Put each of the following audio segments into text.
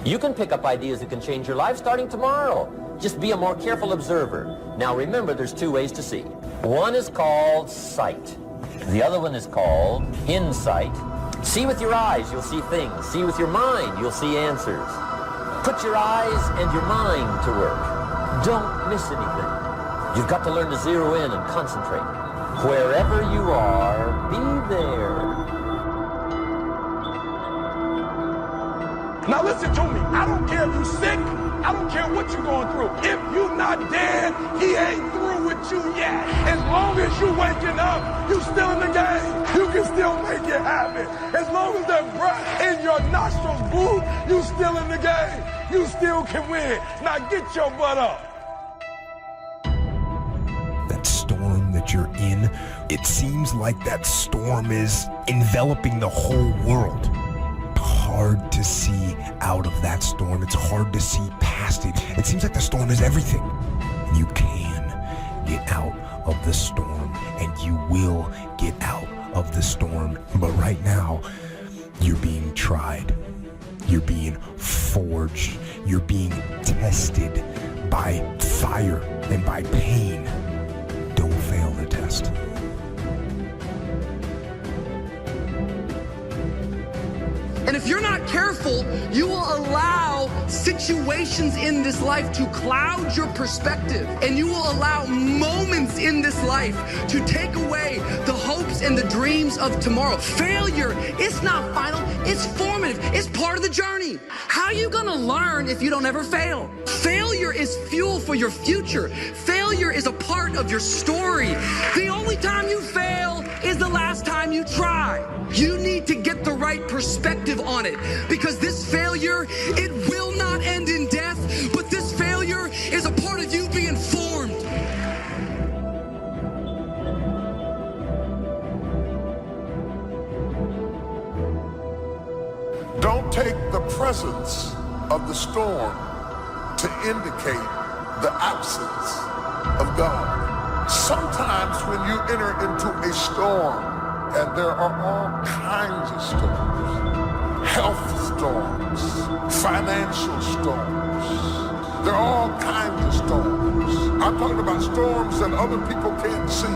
You can pick up ideas that can change your life starting tomorrow. Just be a more careful observer. Now remember, there's two ways to see. One is called sight. The other one is called insight. See with your eyes, you'll see things. See with your mind, you'll see answers. Put your eyes and your mind to work. Don't miss anything. You've got to learn to zero in and concentrate. Wherever you are, be there. Now listen to me. I don't care if you're sick. I don't care what you're going through. If you're not dead, he ain't through with you yet. As long as you're waking up, you're still in the game. You can still make it happen. As long as that breath in your nostrils move, you still in the game. You still can win. Now get your butt up. That storm that you're in, it seems like that storm is enveloping the whole world. Hard to see out of that storm. It's hard to see past it. It seems like the storm is everything. You can get out of the storm, and you will get out of the storm. But right now, you're being tried. You're being forged. You're being tested by fire and by pain. Don't fail the test. And if you're not careful, you will allow situations in this life to cloud your perspective. And you will allow moments in this life to take away the hopes and the dreams of tomorrow. Failure is not final, it's formative. It's part of the journey. How are you gonna learn if you don't ever fail? Failure is fuel for your future. Failure is a part of your story. The only time you fail is the last time you try. You need to get the right perspective on it, because this failure, it will not end in death, but this failure is a part of you being formed. Don't take the presence of the storm to indicate the absence of God. Sometimes when you enter into a storm, and there are all kinds of storms, health storms, financial storms, there are all kinds of storms. I'm talking about storms that other people can't see.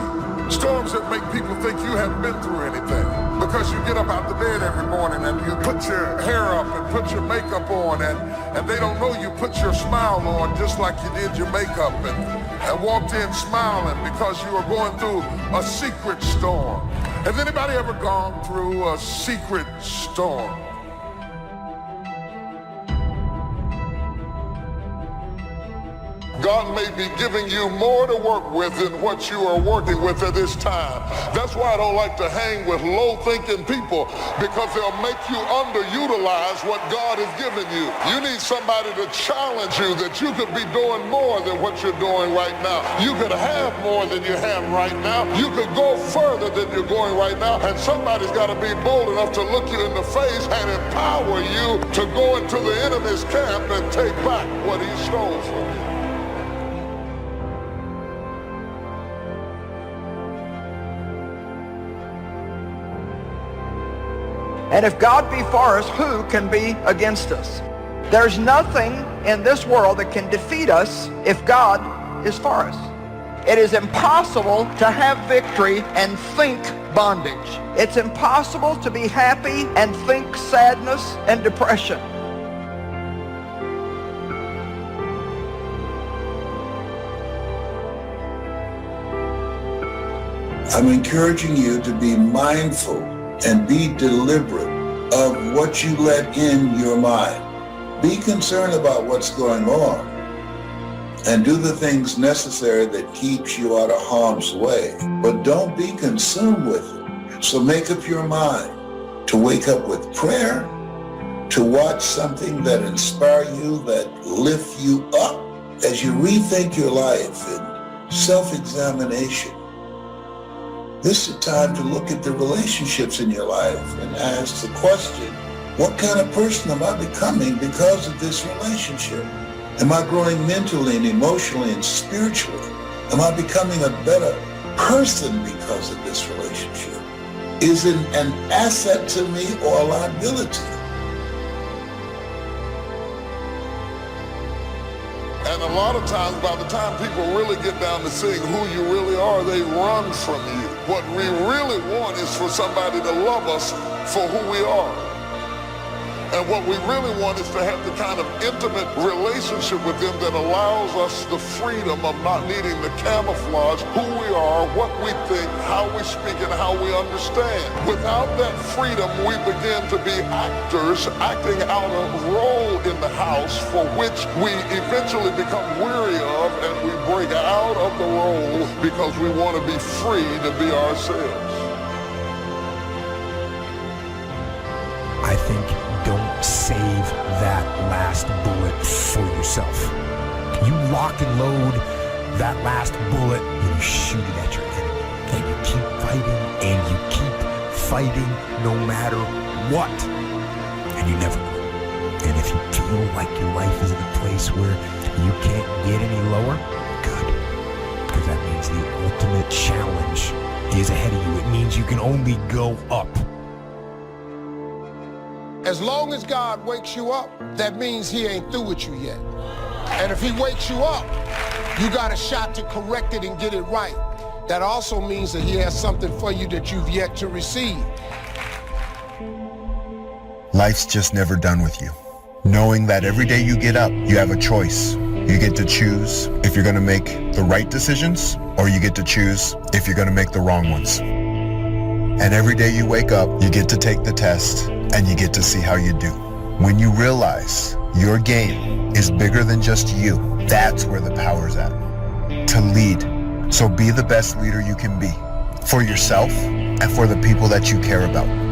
Storms that make people think you haven't been through anything. Because you get up out the bed every morning and you put your hair up and put your makeup on, and they don't know you put your smile on just like you did your makeup, and walked in smiling because you were going through a secret storm. Has anybody ever gone through a secret storm? God may be giving you more to work with than what you are working with at this time. That's why I don't like to hang with low-thinking people, because they'll make you underutilize what God has given you. You need somebody to challenge you that you could be doing more than what you're doing right now. You could have more than you have right now. You could go further than you're going right now, and somebody's got to be bold enough to look you in the face and empower you to go into the enemy's camp and take back what he stole from you. And if God be for us, who can be against us? There's nothing in this world that can defeat us if God is for us. It is impossible to have victory and think bondage. It's impossible to be happy and think sadness and depression. I'm encouraging you to be mindful and be deliberate of what you let in your mind. Be concerned about what's going on and do the things necessary that keeps you out of harm's way. But don't be consumed with it. So make up your mind to wake up with prayer, to watch something that inspires you, that lifts you up as you rethink your life in self-examination. This is a time to look at the relationships in your life and ask the question, what kind of person am I becoming because of this relationship? Am I growing mentally and emotionally and spiritually? Am I becoming a better person because of this relationship? Is it an asset to me or a liability? lot of times, by the time people really get down to seeing who you really are, they run from you. What we really want is for somebody to love us for who we are. And what we really want is to have the kind of intimate relationship with them that allows us the freedom of not needing to camouflage who we are, what we think, how we speak, and how we understand. Without that freedom, we begin to be actors acting out a role in the house for which we eventually become weary of, and we break out of the role because we want to be free to be ourselves. I think don't save that last bullet for yourself. You lock and load that last bullet and you shoot it at your enemy. And you keep fighting and you keep fighting no matter what. And you never quit. And if you feel like your life is in a place where you can't get any lower, good. Because that means the ultimate challenge is ahead of you. It means you can only go up. As long as God wakes you up, that means he ain't through with you yet. And if he wakes you up, you got a shot to correct it and get it right. That also means that he has something for you that you've yet to receive. Life's just never done with you. Knowing that every day you get up, you have a choice. You get to choose if you're going to make the right decisions, or you get to choose if you're going to make the wrong ones. And every day you wake up, you get to take the test, and you get to see how you do. When you realize your game is bigger than just you, that's where the power's at. To lead. So be the best leader you can be. For yourself and for the people that you care about.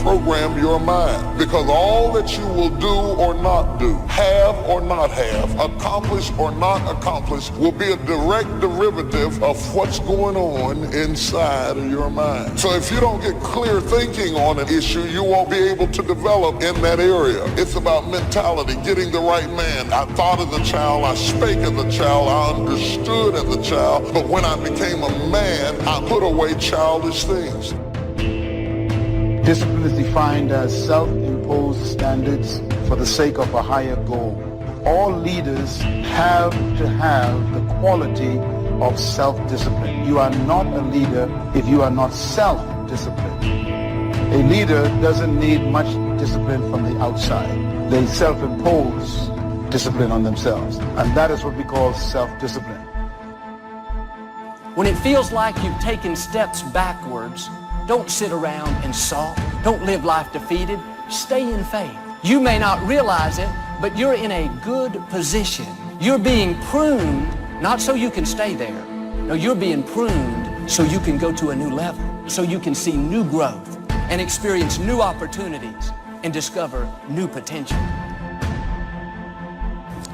Program your mind, because all that you will do or not do, have or not have, accomplish or not accomplish, will be a direct derivative of what's going on inside of your mind. So if you don't get clear thinking on an issue, you won't be able to develop in that area. It's about mentality, getting the right man. I thought of the child, I spake of the child, I understood of the child, but when I became a man, I put away childish things. Discipline is defined as self-imposed standards for the sake of a higher goal. All leaders have to have the quality of self-discipline. You are not a leader if you are not self-disciplined. A leader doesn't need much discipline from the outside. They self-impose discipline on themselves. And that is what we call self-discipline. When it feels like you've taken steps backwards, don't sit around and sulk. Don't live life defeated. Stay in faith. You may not realize it, but you're in a good position. You're being pruned, not so you can stay there. No, you're being pruned so you can go to a new level, so you can see new growth and experience new opportunities and discover new potential.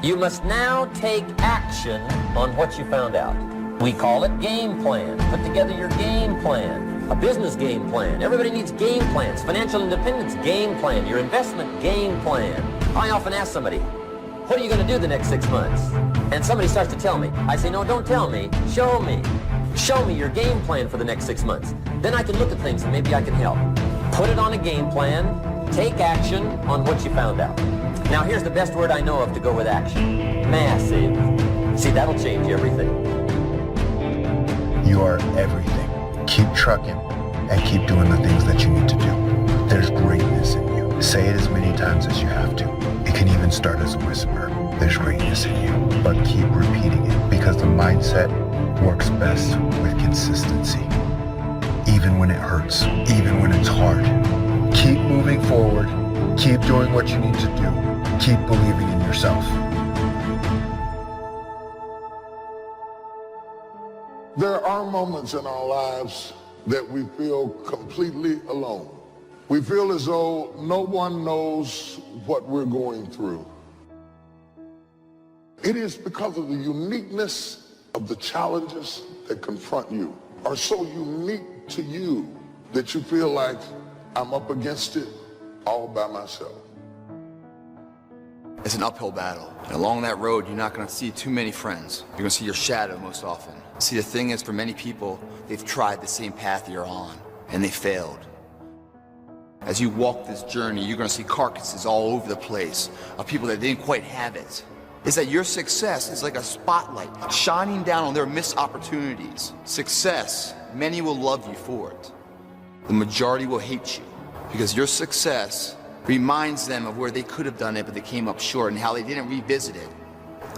You must now take action on what you found out. We call it game plan. Put together your game plan. A business game plan. Everybody needs game plans. Financial independence game plan. Your investment game plan. I often ask somebody, what are you going to do the next 6 months? And somebody starts to tell me. I say, no, don't tell me. Show me. Show me your game plan for the next 6 months. Then I can look at things and maybe I can help. Put it on a game plan. Take action on what you found out. Now here's the best word I know of to go with action. Massive. See, that'll change everything. You are everything. Keep trucking and keep doing the things that you need to do. There's greatness in you. Say it as many times as you have to. It can even start as a whisper. There's greatness in you, but keep repeating it because the mindset works best with consistency. Even when it hurts, even when it's hard. Keep moving forward. Keep doing what you need to do. Keep believing in yourself. There are moments in our lives that we feel completely alone. We feel as though no one knows what we're going through. It is because of the uniqueness of the challenges that confront you are so unique to you that you feel like I'm up against it all by myself. It's an uphill battle. And along that road, you're not going to see too many friends. You're going to see your shadow most often. See, the thing is, for many people, they've tried the same path you're on, and they failed. As you walk this journey, you're going to see carcasses all over the place of people that didn't quite have it. is that your success is like a spotlight shining down on their missed opportunities. Success, many will love you for it. The majority will hate you because your success reminds them of where they could have done it, but they came up short and how they didn't revisit it.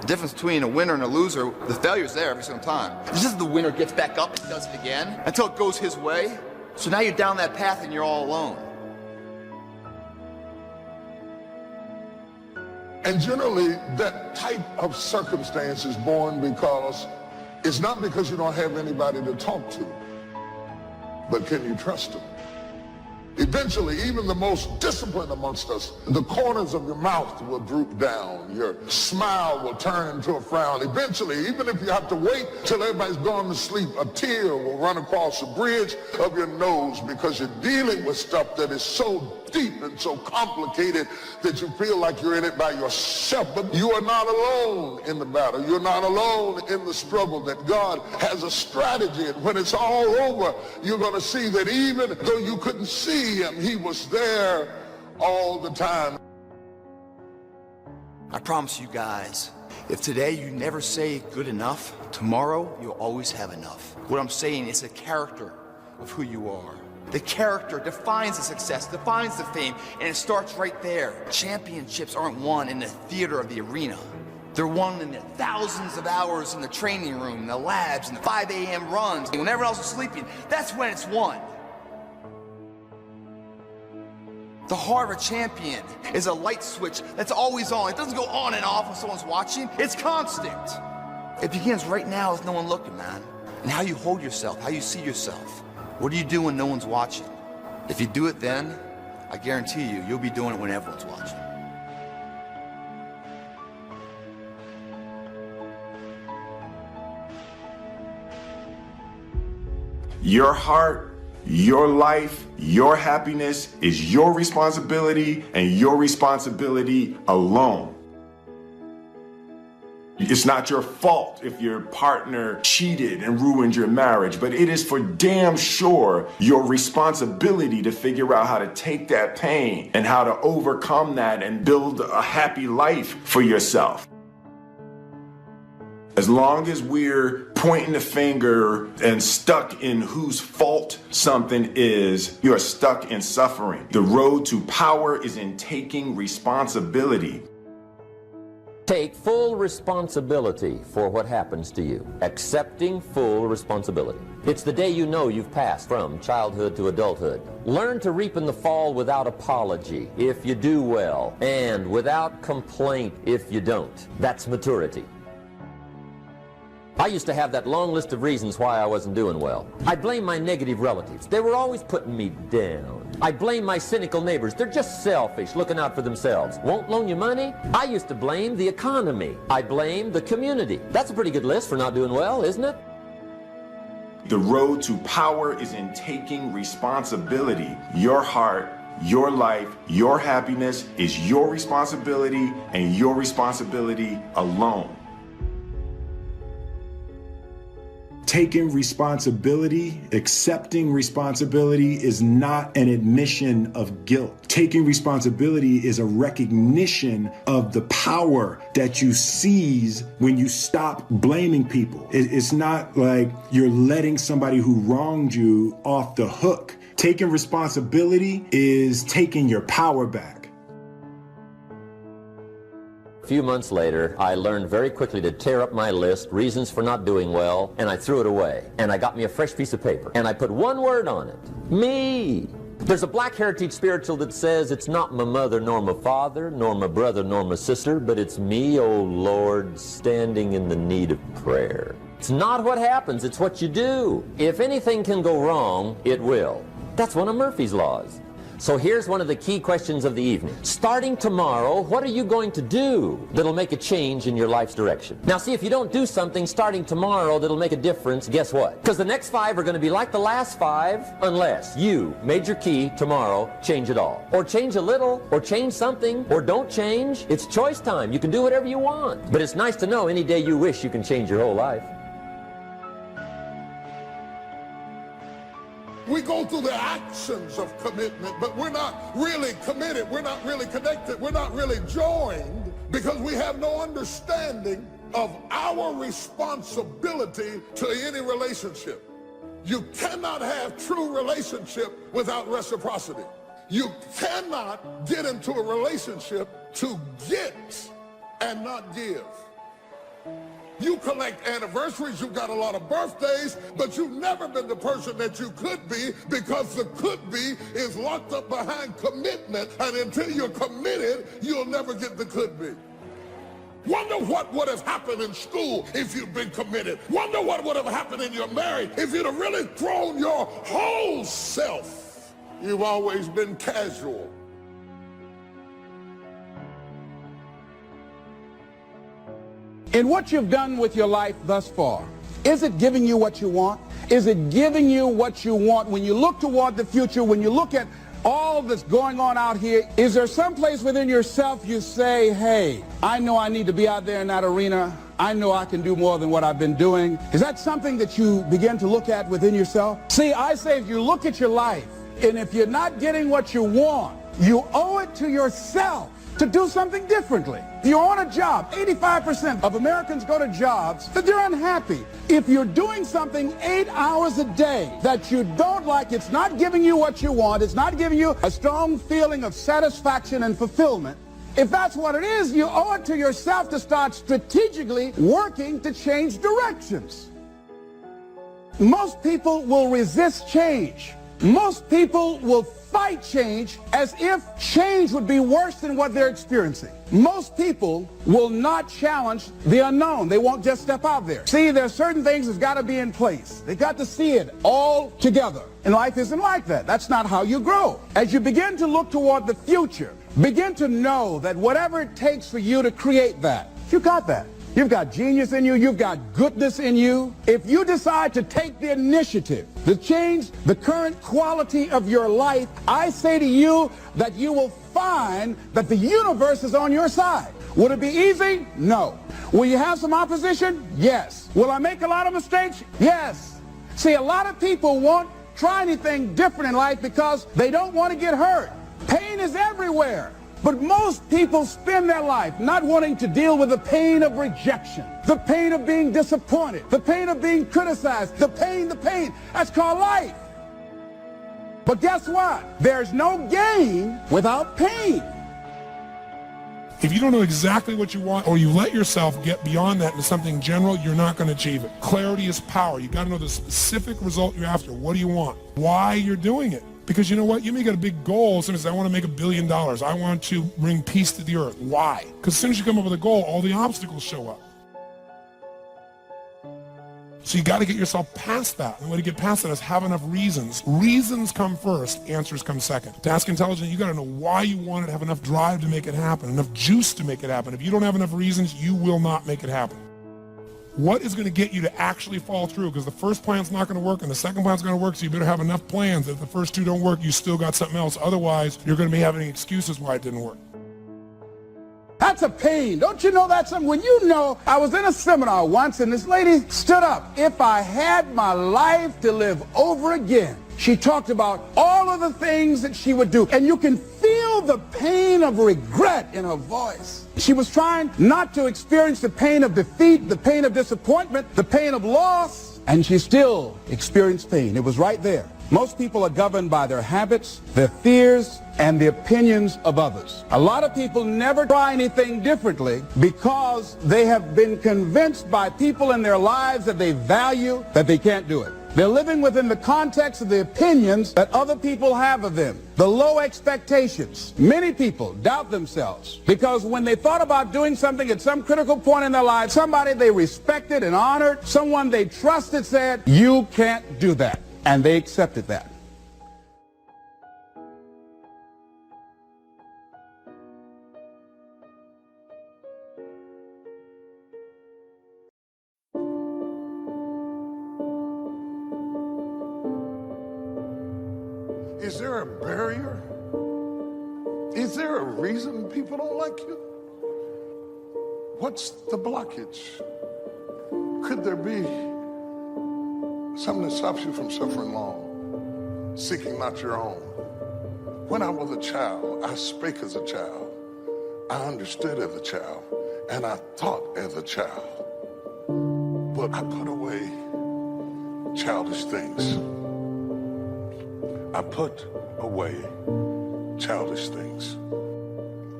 The difference between a winner and a loser, the failure's there every single time. It's just the winner gets back up and does it again until it goes his way. So now you're down that path and you're all alone. And generally, that type of circumstance is born because it's not because you don't have anybody to talk to, but can you trust them? Eventually, even the most disciplined amongst us, the corners of your mouth will droop down. Your smile will turn into a frown. Eventually, even if you have to wait till everybody's gone to sleep, a tear will run across the bridge of your nose because you're dealing with stuff that is so deep and so complicated that you feel like you're in it by yourself. But you are not alone in the battle. You're not alone in the struggle, that God has a strategy. And when it's all over, you're going to see that even though you couldn't see him, he was there all the time. I promise you guys, if today you never say good enough, tomorrow you'll always have enough. What I'm saying is the character of who you are. The character defines the success, defines the fame, and it starts right there. Championships aren't won in the theater of the arena. They're won in the thousands of hours in the training room, in the labs, in the 5 a.m. runs. When everyone else is sleeping, that's when it's won. The heart of a champion is a light switch that's always on. It doesn't go on and off when someone's watching. It's constant. It begins right now with no one looking, man. And how you hold yourself, how you see yourself. What do you do when no one's watching? If you do it then, I guarantee you, you'll be doing it when everyone's watching. Your heart, your life, your happiness is your responsibility and your responsibility alone. It's not your fault if your partner cheated and ruined your marriage, but it is for damn sure your responsibility to figure out how to take that pain and how to overcome that and build a happy life for yourself. As long as we're pointing the finger and stuck in whose fault something is, you are stuck in suffering. The road to power is in taking responsibility. Take full responsibility for what happens to you. Accepting full responsibility. It's the day you know you've passed from childhood to adulthood. Learn to reap in the fall without apology if you do well, and without complaint if you don't. That's maturity. I used to have that long list of reasons why I wasn't doing well. I blame my negative relatives. They were always putting me down. I blame my cynical neighbors. They're just selfish, looking out for themselves. Won't loan you money? I used to blame the economy. I blame the community. That's a pretty good list for not doing well, isn't it? The road to power is in taking responsibility. Your heart, your life, your happiness is your responsibility and your responsibility alone. Taking responsibility, accepting responsibility is not an admission of guilt. Taking responsibility is a recognition of the power that you seize when you stop blaming people. It's not like you're letting somebody who wronged you off the hook. Taking responsibility is taking your power back. A few months later, I learned very quickly to tear up my list, reasons for not doing well, and I threw it away. And I got me a fresh piece of paper, and I put one word on it: me. There's a Black Heritage spiritual that says, it's not my mother nor my father, nor my brother nor my sister, but it's me, oh Lord, standing in the need of prayer. It's not what happens, it's what you do. If anything can go wrong, it will. That's one of Murphy's laws. So here's one of the key questions of the evening. Starting tomorrow, what are you going to do that'll make a change in your life's direction? Now see, if you don't do something starting tomorrow that'll make a difference, guess what? Because the next 5 are going to be like the last 5 unless you, major key, tomorrow, change it all. Or change a little, or change something, or don't change. It's choice time. You can do whatever you want. But it's nice to know any day you wish you can change your whole life. We go through the actions of commitment, but we're not really committed. We're not really connected. We're not really joined because we have no understanding of our responsibility to any relationship. You cannot have true relationship without reciprocity. You cannot get into a relationship to get and not give. You collect anniversaries, you've got a lot of birthdays, but you've never been the person that you could be, because the could be is locked up behind commitment, and until you're committed, you'll never get the could be. Wonder what would have happened in school if you'd been committed. Wonder what would have happened in your marriage if you'd have really thrown your whole self. You've always been casual. In what you've done with your life thus far, is it giving you what you want? Is it giving you what you want when you look toward the future, when you look at all that's going on out here? Is there some place within yourself you say, hey, I know I need to be out there in that arena. I know I can do more than what I've been doing. Is that something that you begin to look at within yourself? See, I say if you look at your life, and if you're not getting what you want, you owe it to yourself to do something differently. If you're on a job, 85% of Americans go to jobs that they're unhappy. If you're doing something 8 hours a day that you don't like, it's not giving you what you want, it's not giving you a strong feeling of satisfaction and fulfillment. If that's what it is, you owe it to yourself to start strategically working to change directions. Most people will resist change. Most people will fight change as if change would be worse than what they're experiencing. Most people will not challenge the unknown. They won't just step out there. See, there are certain things that's got to be in place. They got to see it all together. And life isn't like that. That's not how you grow. As you begin to look toward the future, begin to know that whatever it takes for you to create that, you got that. You've got genius in you. You've got goodness in you. If you decide to take the initiative to change the current quality of your life, I say to you that you will find that the universe is on your side. Will it be easy? No. Will you have some opposition? Yes. Will I make a lot of mistakes? Yes. See, a lot of people won't try anything different in life because they don't want to get hurt. Pain is everywhere. But most people spend their life not wanting to deal with the pain of rejection, the pain of being disappointed, the pain of being criticized, the pain. That's called life. But guess what? There's no gain without pain. If you don't know exactly what you want, or you let yourself get beyond that into something general, you're not going to achieve it. Clarity is power. You got to know the specific result you're after. What do you want? Why you're doing it? Because you know what? You may get a big goal. Somebody says, I want to make $1 billion. I want to bring peace to the earth. Why? Because as soon as you come up with a goal, all the obstacles show up. So you got to get yourself past that. And the way to get past that is have enough reasons. Reasons come first, answers come second. To ask intelligent, you got to know why you want it, have enough drive to make it happen, enough juice to make it happen. If you don't have enough reasons, you will not make it happen. What is going to get you to actually fall through? Because the first plan's not going to work and the second plan's going to work, so you better have enough plans that if the first two don't work, you still got something else. Otherwise, you're going to be having excuses why it didn't work. That's a pain. Don't you know that's something? When you know, I was in a seminar once and this lady stood up. If I had my life to live over again, she talked about all of the things that she would do. And you can feel the pain of regret in her voice. She was trying not to experience the pain of defeat, the pain of disappointment, the pain of loss, and she still experienced pain. It was right there. Most people are governed by their habits, their fears, and the opinions of others. A lot of people never try anything differently because they have been convinced by people in their lives that they value that they can't do it. They're living within the context of the opinions that other people have of them. The low expectations. Many people doubt themselves because when they thought about doing something at some critical point in their lives, somebody they respected and honored, someone they trusted said, you can't do that. And they accepted that. Is there a barrier? Is there a reason people don't like you? What's the blockage? Could there be something that stops you from suffering long, seeking not your own? When I was a child, I spake as a child. I understood as a child, and I thought as a child. But I put away childish things. I put away childish things.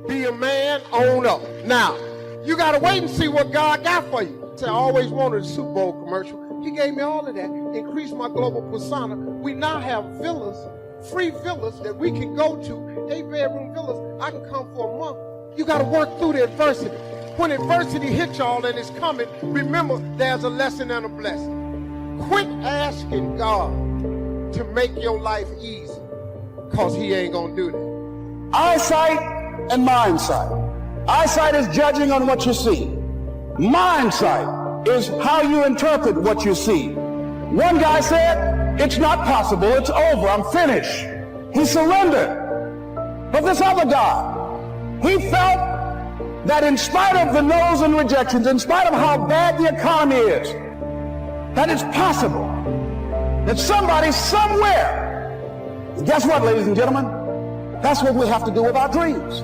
Be a man, own up. Now, you got to wait and see what God got for you. I always wanted a Super Bowl commercial. He gave me all of that, increased my global persona. We now have villas, free villas that we can go to, 8-bedroom villas. I can come for a month. You got to work through the adversity. When adversity hits y'all and it's coming, remember there's a lesson and a blessing. Quit asking God to make your life easy, because he ain't going to do that. Eyesight and mindsight. Eyesight is judging on what you see. Mindsight is how you interpret what you see. One guy said, it's not possible, it's over, I'm finished. He surrendered. But this other guy, he felt that in spite of the no's and rejections, in spite of how bad the economy is, that it's possible that somebody somewhere, guess what, ladies and gentlemen? That's what we have to do with our dreams.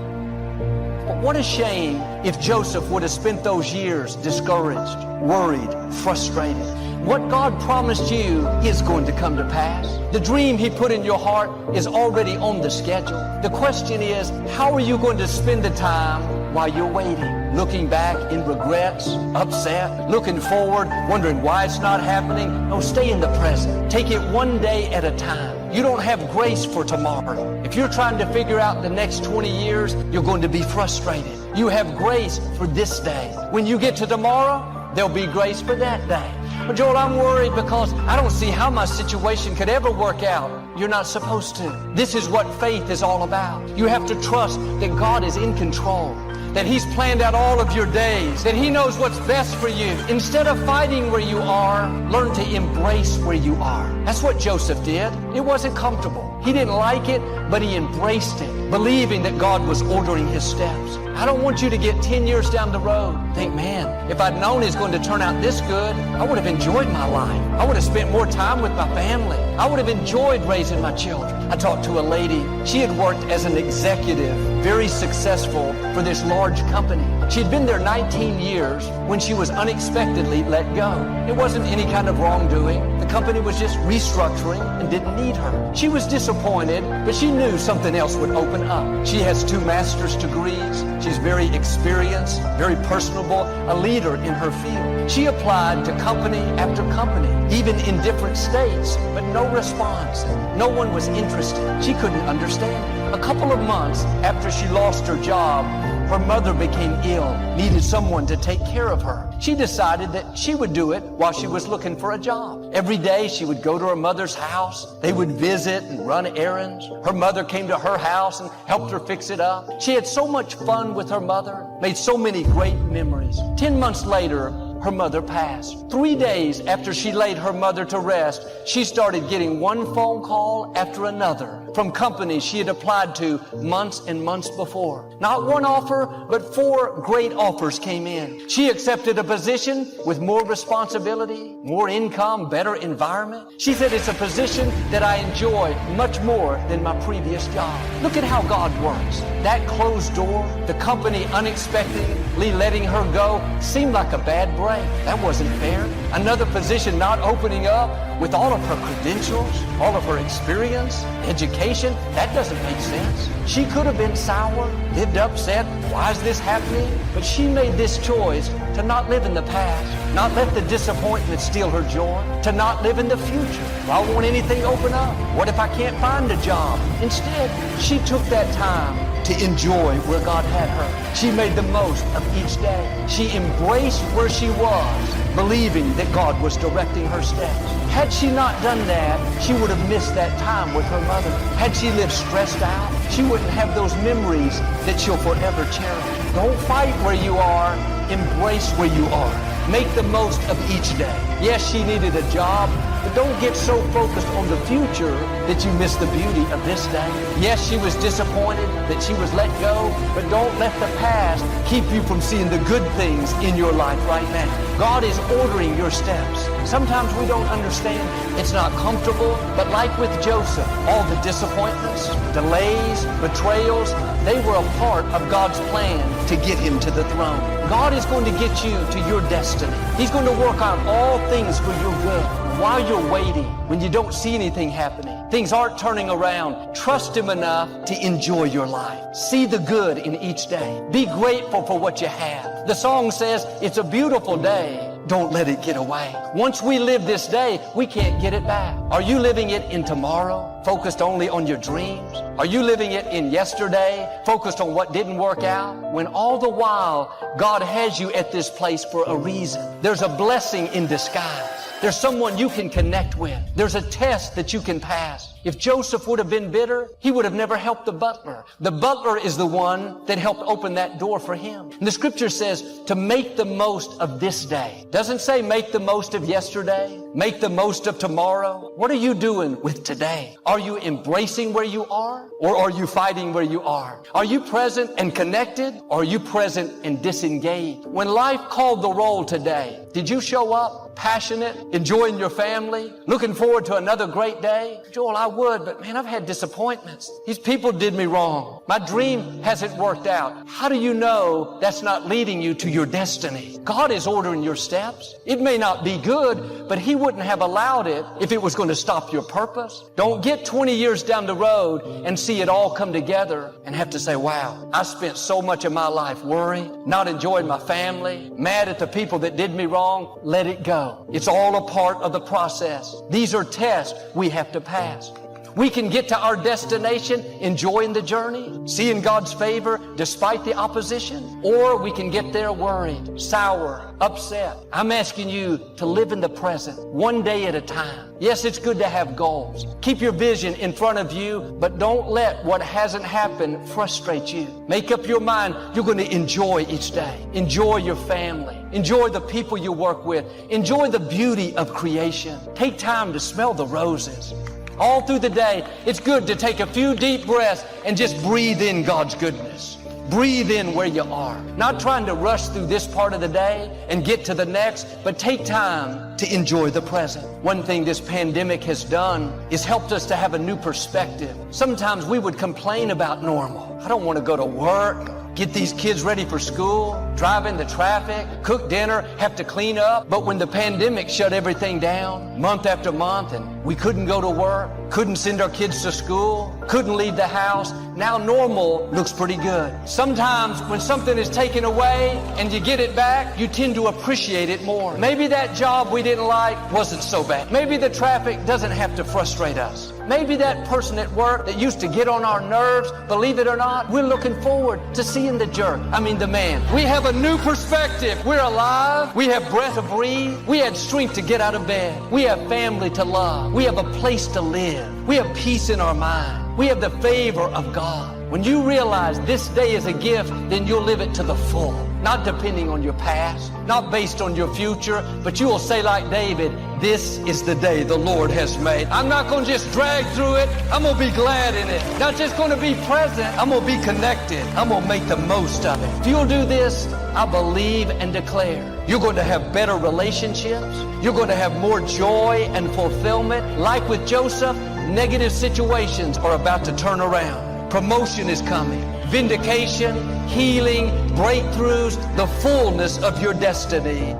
What a shame if Joseph would have spent those years discouraged, worried, frustrated. What God promised you is going to come to pass. The dream he put in your heart is already on the schedule. The question is, how are you going to spend the time while you're waiting? Looking back in regrets, upset, looking forward, wondering why it's not happening? No, stay in the present. Take it one day at a time. You don't have grace for tomorrow. If you're trying to figure out the next 20 years, you're going to be frustrated. You have grace for this day. When you get to tomorrow, there'll be grace for that day. But Joel, I'm worried because I don't see how my situation could ever work out. You're not supposed to. This is what faith is all about. You have to trust that God is in control, that he's planned out all of your days, that he knows what's best for you. Instead of fighting where you are, learn to embrace where you are. That's what Joseph did. It wasn't comfortable. He didn't like it, but he embraced it, believing that God was ordering his steps. I don't want you to get 10 years down the road, think, man, if I'd known it's going to turn out this good, I would have enjoyed my life. I would have spent more time with my family. I would have enjoyed raising my children. I talked to a lady. She had worked as an executive, very successful for this large company. She'd been there 19 years when she was unexpectedly let go. It wasn't any kind of wrongdoing. The company was just restructuring and didn't need her. She was disappointed, but she knew something else would open up. She has 2 master's degrees. She's very experienced, very personable, a leader in her field. She applied to company after company, even in different states, but no response. No one was interested. She couldn't understand. A couple of months after she lost her job, her mother became ill, needed someone to take care of her. She decided that she would do it while she was looking for a job. Every day she would go to her mother's house. They would visit and run errands. Her mother came to her house and helped her fix it up. She had so much fun with her mother, made so many great memories. 10 months later, her mother passed. 3 days after she laid her mother to rest, she started getting one phone call after another from companies she had applied to months and months before. Not one offer, but 4 great offers came in. She accepted a position with more responsibility, more income, better environment. She said, it's a position that I enjoy much more than my previous job. Look at how God works. That closed door, the company unexpectedly letting her go, seemed like a bad break. That wasn't fair. Another position not opening up with all of her credentials, all of her experience, education. That doesn't make sense. She could have been sour, lived upset. Why is this happening? But she made this choice to not live in the past, not let the disappointment steal her joy, to not live in the future. Why won't anything open up? What if I can't find a job? Instead, she took that time to enjoy where God had her. She made the most of each day. She embraced where she was, believing that God was directing her steps. Had she not done that, she would have missed that time with her mother. Had she lived stressed out, she wouldn't have those memories that she'll forever cherish. Don't fight where you are, embrace where you are. Make the most of each day. Yes, she needed a job, but But don't get so focused on the future that you miss the beauty of this day. Yes, she was disappointed that she was let go, but don't let the past keep you from seeing the good things in your life right now. God is ordering your steps. Sometimes we don't understand. It's not comfortable, but like with Joseph, all the disappointments, delays, betrayals, they were a part of God's plan to get him to the throne. God is going to get you to your destiny. He's going to work out all things for your good. While you're waiting, when you don't see anything happening, things aren't turning around, trust him enough to enjoy your life. See the good in each day. Be grateful for what you have. The song says, it's a beautiful day. Don't let it get away. Once we live this day, we can't get it back. Are you living it in tomorrow, focused only on your dreams? Are you living it in yesterday, focused on what didn't work out? When all the while, God has you at this place for a reason. There's a blessing in disguise. There's someone you can connect with. There's a test that you can pass. If Joseph would have been bitter, he would have never helped the butler. The butler is the one that helped open that door for him. And the scripture says to make the most of this day. Doesn't say make the most of yesterday. Make the most of tomorrow. What are you doing with today? Are you embracing where you are? Or are you fighting where you are? Are you present and connected? Or are you present and disengaged? When life called the roll today, did you show up passionate, enjoying your family, looking forward to another great day? Joel, I would, but man, I've had disappointments. These people did me wrong. My dream hasn't worked out. How do you know that's not leading you to your destiny? God is ordering your steps. It may not be good, but he wouldn't have allowed it if it was going to stop your purpose. Don't get 20 years down the road and see it all come together and have to say, wow, I spent so much of my life worried, not enjoying my family, mad at the people that did me wrong. Let it go. It's all a part of the process. These are tests we have to pass. We can get to our destination enjoying the journey, seeing God's favor despite the opposition, or we can get there worried, sour, upset. I'm asking you to live in the present, one day at a time. Yes, it's good to have goals. Keep your vision in front of you, but don't let what hasn't happened frustrate you. Make up your mind you're going to enjoy each day. Enjoy your family. Enjoy the people you work with. Enjoy the beauty of creation. Take time to smell the roses. All through the day, it's good to take a few deep breaths and just breathe in God's goodness. Breathe in where you are. Not trying to rush through this part of the day and get to the next, but take time to enjoy the present. One thing this pandemic has done is helped us to have a new perspective. Sometimes we would complain about normal. I don't want to go to work, get these kids ready for school, drive in the traffic, cook dinner, have to clean up. But when the pandemic shut everything down, month after month, and we couldn't go to work, couldn't send our kids to school, couldn't leave the house, now normal looks pretty good. Sometimes when something is taken away and you get it back, you tend to appreciate it more. Maybe that job we didn't like wasn't so bad. Maybe the traffic doesn't have to frustrate us. Maybe that person at work that used to get on our nerves, believe it or not, we're looking forward to seeing the man. We have a new perspective. We're alive. We have breath to breathe. We had strength to get out of bed. We have family to love. We have a place to live. We have peace in our mind. We have the favor of God. When you realize this day is a gift, then you'll live it to the full. Not depending on your past, not based on your future, but you will say like David, this is the day the Lord has made. I'm not going to just drag through it. I'm going to be glad in it. Not just going to be present. I'm going to be connected. I'm going to make the most of it. If you'll do this, I believe and declare you're going to have better relationships. You're going to have more joy and fulfillment. Like with Joseph, negative situations are about to turn around. Promotion is coming. Vindication, healing, breakthroughs, the fullness of your destiny.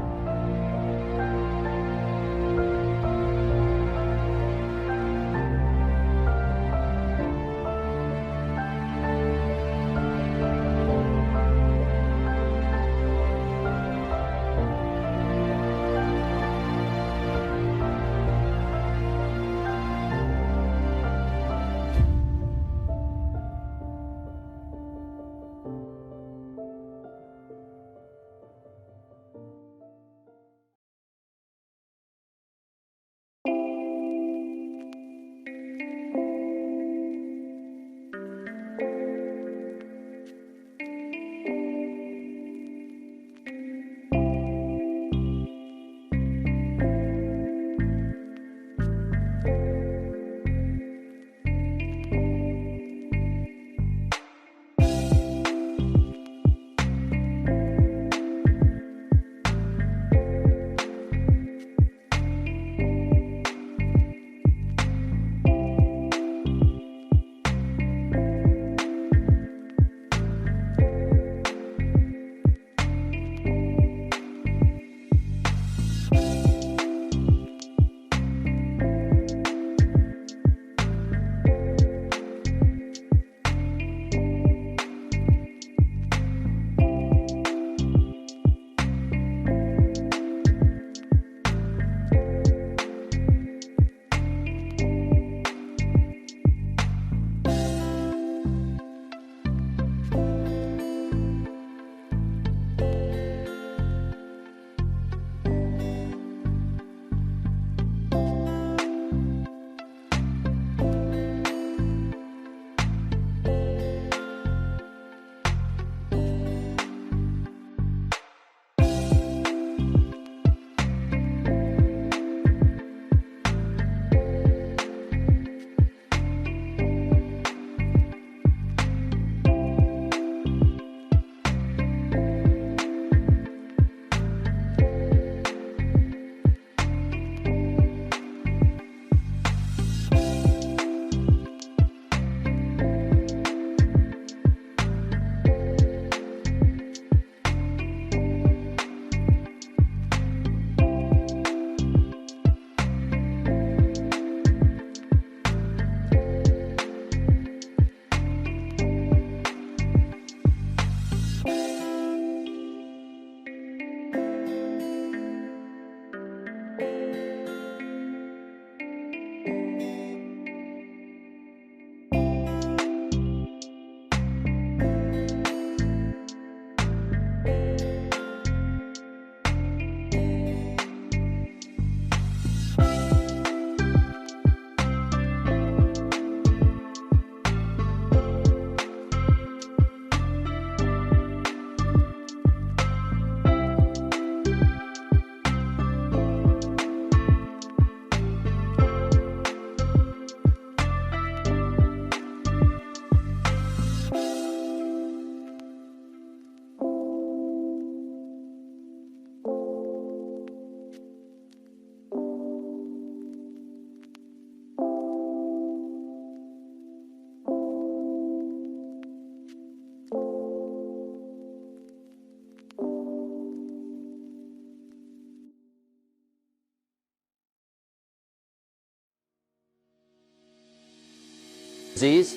Disease.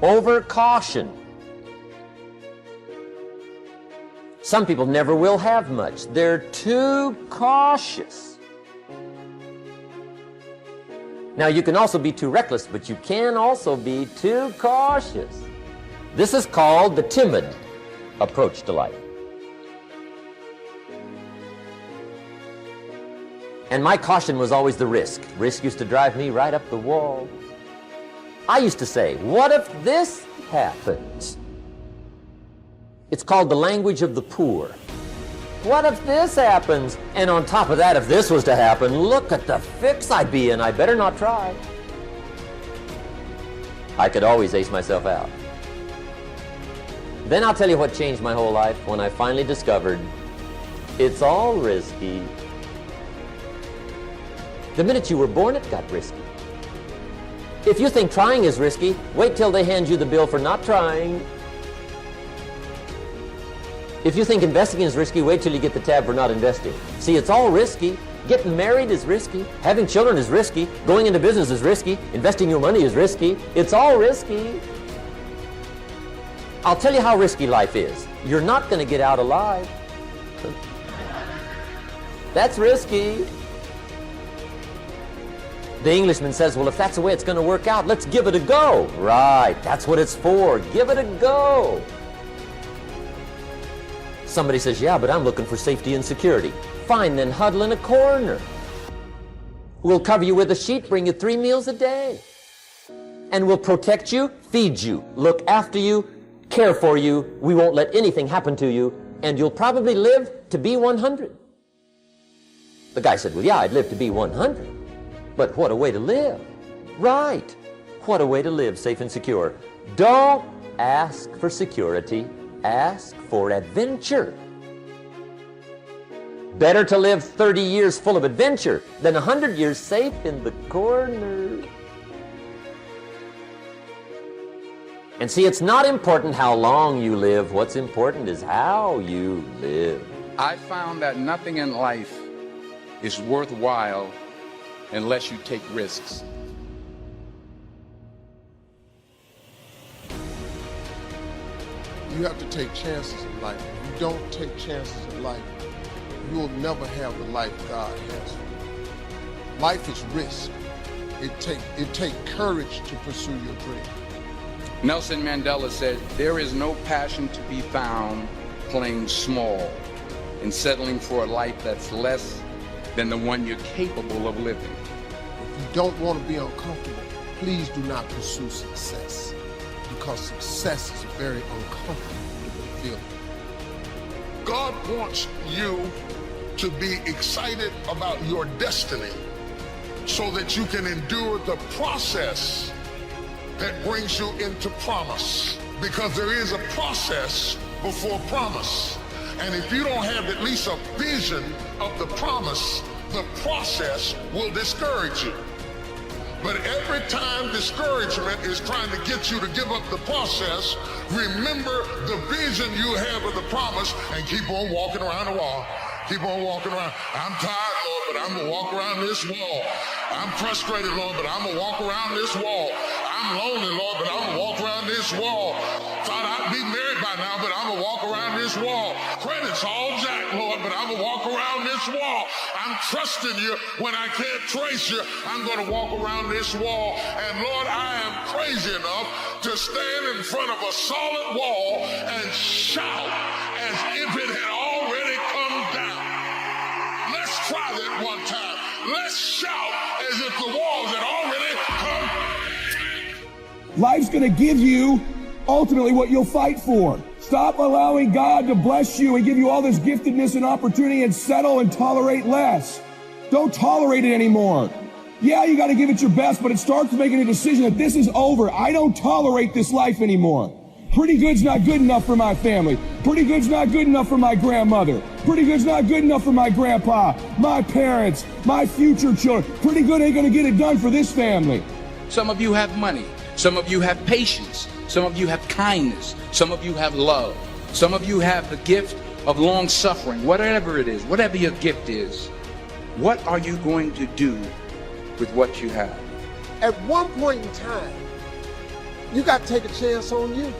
Over caution. Some people never will have much. They're too cautious. Now, you can also be too reckless, but you can also be too cautious. This is called the timid approach to life. And my caution was always the risk. Risk used to drive me right up the wall. I used to say, what if this happens? It's called the language of the poor. What if this happens? And on top of that, if this was to happen, look at the fix I'd be in. I better not try. I could always ace myself out. Then I'll tell you what changed my whole life when I finally discovered it's all risky. The minute you were born, it got risky. If you think trying is risky, wait till they hand you the bill for not trying. If you think investing is risky, wait till you get the tab for not investing. See, it's all risky. Getting married is risky. Having children is risky. Going into business is risky. Investing your money is risky. It's all risky. I'll tell you how risky life is. You're not going to get out alive. That's risky. The Englishman says, well, if that's the way it's going to work out, let's give it a go. Right, that's what it's for. Give it a go. Somebody says, yeah, but I'm looking for safety and security. Fine, then huddle in a corner. We'll cover you with a sheet, bring you 3 meals a day. And we'll protect you, feed you, look after you, care for you. We won't let anything happen to you, and you'll probably live to be 100. The guy said, well, yeah, I'd live to be 100. But what a way to live. Right. What a way to live, safe and secure. Don't ask for security. Ask for adventure. Better to live 30 years full of adventure than 100 years safe in the corner. And see, it's not important how long you live. What's important is how you live. I found that nothing in life is worthwhile unless you take risks. You have to take chances in life. If you don't take chances in life, you will never have the life God has for you. Life is risk. It take courage to pursue your dream. Nelson Mandela said, there is no passion to be found playing small and settling for a life that's less than the one you're capable of living. If you don't want to be uncomfortable, please do not pursue success, because success is a very uncomfortable feeling. God wants you to be excited about your destiny so that you can endure the process that brings you into promise. Because there is a process before promise. And if you don't have at least a vision of the promise, the process will discourage you. But every time discouragement is trying to get you to give up the process, remember the vision you have of the promise and keep on walking around the wall. Keep on walking around. I'm tired, Lord, but I'm gonna walk around this wall. I'm frustrated, Lord, but I'm gonna walk around this wall. I'm lonely, Lord, but I'm gonna walk around this wall. Thought I'd be married by now, but I'm gonna walk around this wall. Credit's all jacked, Lord, but I'm gonna walk around this wall. I'm trusting you when I can't trace you. I'm gonna walk around this wall. And Lord, I am crazy enough to stand in front of a solid wall and shout as if it had already come down. Let's try that one time. Let's shout as if the walls had already come down. Life's going to give you ultimately what you'll fight for. Stop allowing God to bless you and give you all this giftedness and opportunity and settle and tolerate less. Don't tolerate it anymore. Yeah, you got to give it your best, but it starts making a decision that this is over. I don't tolerate this life anymore. Pretty good's not good enough for my family. Pretty good's not good enough for my grandmother. Pretty good's not good enough for my grandpa, my parents, my future children. Pretty good ain't going to get it done for this family. Some of you have money. Some of you have patience. Some of you have kindness. Some of you have love. Some of you have the gift of long suffering. Whatever it is, whatever your gift is, what are you going to do with what you have? At one point in time, you got to take a chance on you.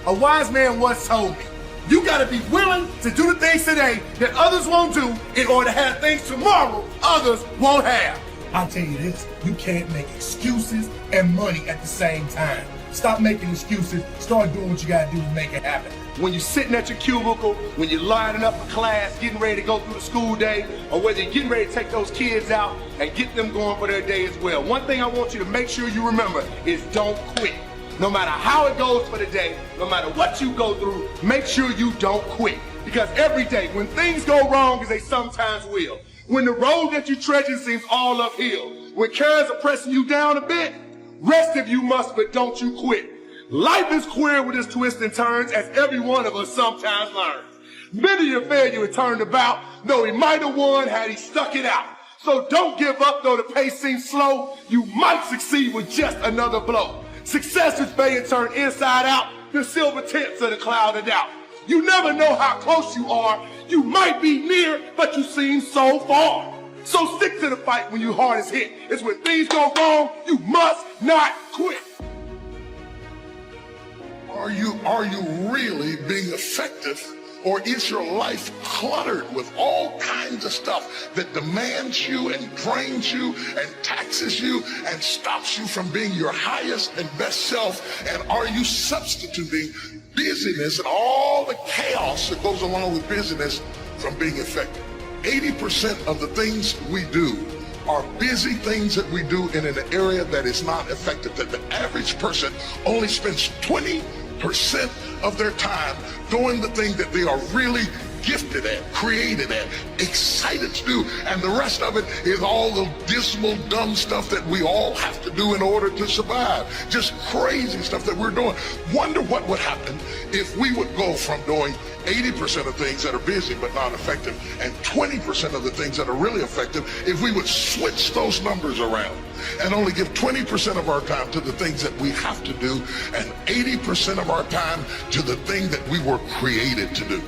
A wise man once told me, you got to be willing to do the things today that others won't do in order to have things tomorrow others won't have. I'll tell you this, you can't make excuses and money at the same time. Stop making excuses, start doing what you got to do to make it happen. When you're sitting at your cubicle, when you're lining up for class, getting ready to go through the school day, or whether you're getting ready to take those kids out and get them going for their day as well. One thing I want you to make sure you remember is don't quit. No matter how it goes for the day, no matter what you go through, make sure you don't quit. Because every day, when things go wrong, as they sometimes will, when the road that you treasure seems all uphill, when cares are pressing you down a bit, rest if you must, but don't you quit. Life is queer with its twists and turns, as every one of us sometimes learns. Many your failure had turned about, though he might have won had he stuck it out. So don't give up, though the pace seems slow. You might succeed with just another blow. Success is being turned inside out, the silver tips of the cloud of doubt. You never know how close you are. You might be near, but you seem so far. So stick to the fight when your heart is hit. It's when things go wrong, you must not quit. Are you really being effective, or is your life cluttered with all kinds of stuff that demands you and drains you and taxes you and stops you from being your highest and best self? And are you substituting busyness and all the chaos that goes along with busyness from being effective? 80% of the things we do are busy things that we do in an area that is not effective, that the average person only spends 20% of their time doing the thing that they are really gifted at, created at, excited to do, and the rest of it is all the dismal, dumb stuff that we all have to do in order to survive. Just crazy stuff that we're doing. Wonder what would happen if we would go from doing 80% of things that are busy but not effective and 20% of the things that are really effective if we would switch those numbers around and only give 20% of our time to the things that we have to do and 80% of our time to the thing that we were created to do.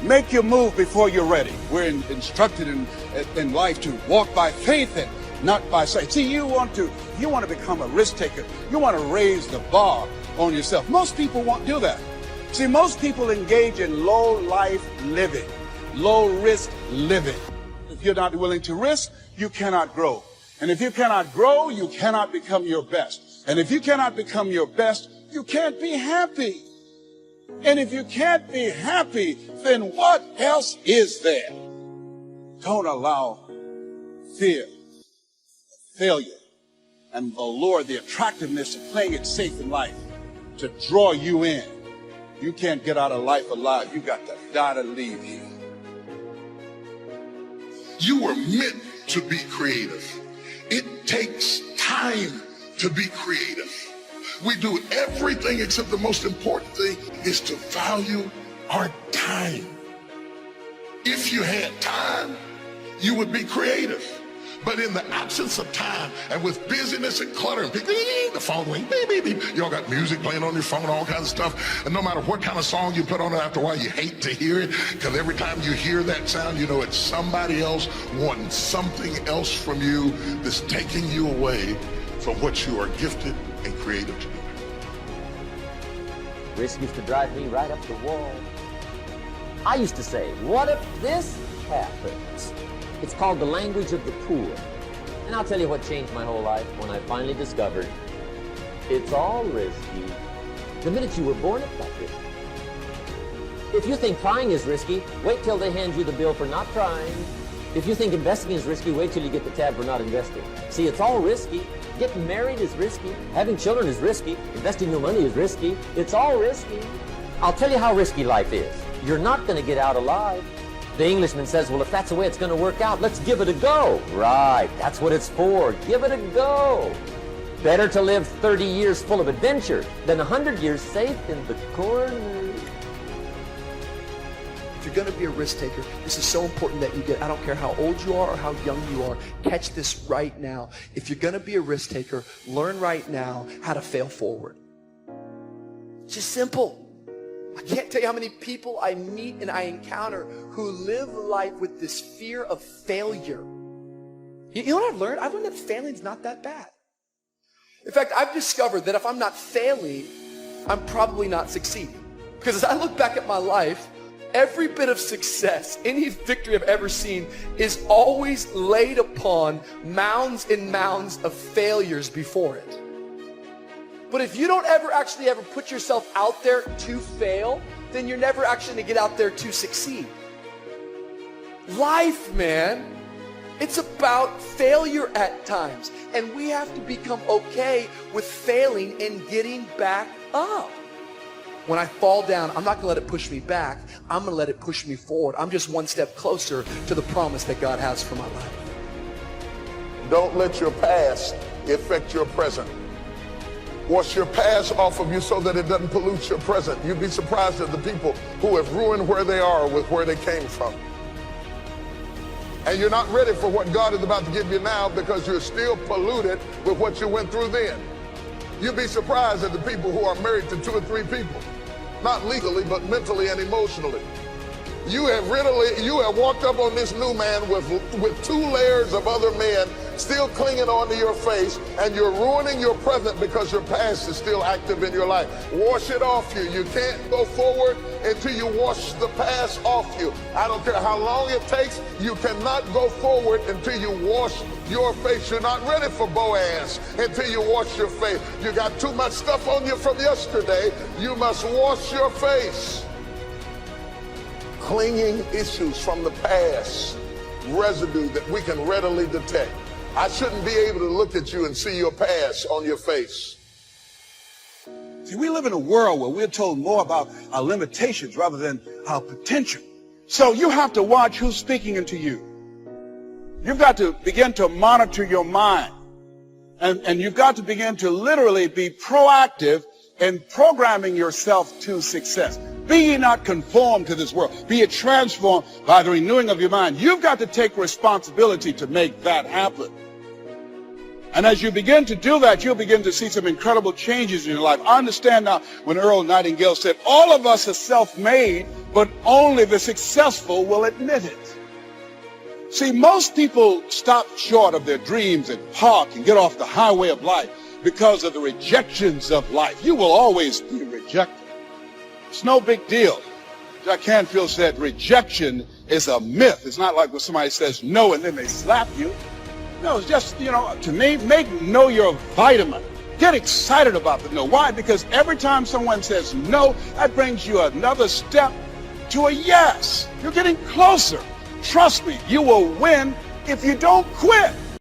Make your move before you're ready. We're instructed in life to walk by faith and not by sight. See, you want to become a risk taker. You want to raise the bar on yourself. Most people won't do that. See, most people engage in low life living, low risk living. If you're not willing to risk, you cannot grow. And if you cannot grow, you cannot become your best. And if you cannot become your best, you can't be happy. And if you can't be happy, then what else is there? Don't allow fear, failure, and the allure, the attractiveness of playing it safe in life to draw you in. You can't get out of life alive. You got to die to leave here. You were meant to be creative. It takes time to be creative. We do everything except the most important thing is to value our time. If you had time, you would be creative. But in the absence of time and with busyness and clutter and the phone ring, beep, beep, beep. You all got music playing on your phone, all kinds of stuff. And no matter what kind of song you put on it, after a while you hate to hear it, because every time you hear that sound, you know it's somebody else wanting something else from you that's taking you away from what you are gifted and creative to do. Risk used to drive me right up the wall. I used to say, what if this happens? It's called the language of the poor. And I'll tell you what changed my whole life when I finally discovered it's all risky. The minute you were born, it got risky. If you think trying is risky, wait till they hand you the bill for not trying. If you think investing is risky, wait till you get the tab for not investing. See, it's all risky. Getting married is risky. Having children is risky. Investing your money is risky. It's all risky. I'll tell you how risky life is. You're not going to get out alive. The Englishman says, well, if that's the way it's going to work out, let's give it a go. Right, that's what it's for. Give it a go. Better to live 30 years full of adventure than 100 years safe in the corner. If you're going to be a risk taker, this is so important that you get, I don't care how old you are or how young you are, catch this right now. If you're going to be a risk taker, learn right now how to fail forward. It's just simple. I can't tell you how many people I meet and I encounter who live life with this fear of failure. You know what I've learned? I've learned that failing's not that bad. In fact, I've discovered that if I'm not failing, I'm probably not succeeding. Because as I look back at my life, every bit of success, any victory I've ever seen, is always laid upon mounds and mounds of failures before it. But if you don't ever put yourself out there to fail, then you're never actually going to get out there to succeed. Life, man, it's about failure at times. And we have to become okay with failing and getting back up. When I fall down, I'm not going to let it push me back. I'm going to let it push me forward. I'm just one step closer to the promise that God has for my life. Don't let your past affect your present. Wash your past off of you so that it doesn't pollute your present. You'd be surprised at the people who have ruined where they are with where they came from. And you're not ready for what God is about to give you now because you're still polluted with what you went through then. You'd be surprised at the people who are married to 2 or 3 people. Not legally, but mentally and emotionally. You have walked up on this new man with 2 layers of other men still clinging onto your face, and you're ruining your present because your past is still active in your life. Wash it off you. You can't go forward until you wash the past off you. I don't care how long it takes, you cannot go forward until you wash your face. You're not ready for Boaz until you wash your face. You got too much stuff on you from yesterday. You must wash your face. Clinging issues from the past, residue that we can readily detect. I shouldn't be able to look at you and see your past on your face. See, we live in a world where we're told more about our limitations rather than our potential. So you have to watch who's speaking into you. You've got to begin to monitor your mind. And you've got to begin to literally be proactive in programming yourself to success. Be ye not conformed to this world. Be ye transformed by the renewing of your mind. You've got to take responsibility to make that happen. And as you begin to do that, you'll begin to see some incredible changes in your life. I understand now when Earl Nightingale said, all of us are self-made, but only the successful will admit it. See, most people stop short of their dreams and park and get off the highway of life because of the rejections of life. You will always be rejected. It's no big deal. Jack Canfield said rejection is a myth. It's not like when somebody says no and then they slap you. No, it's just, to me, make no your vitamin. Get excited about the no. Why? Because every time someone says no, that brings you another step to a yes. You're getting closer. Trust me, you will win if you don't quit.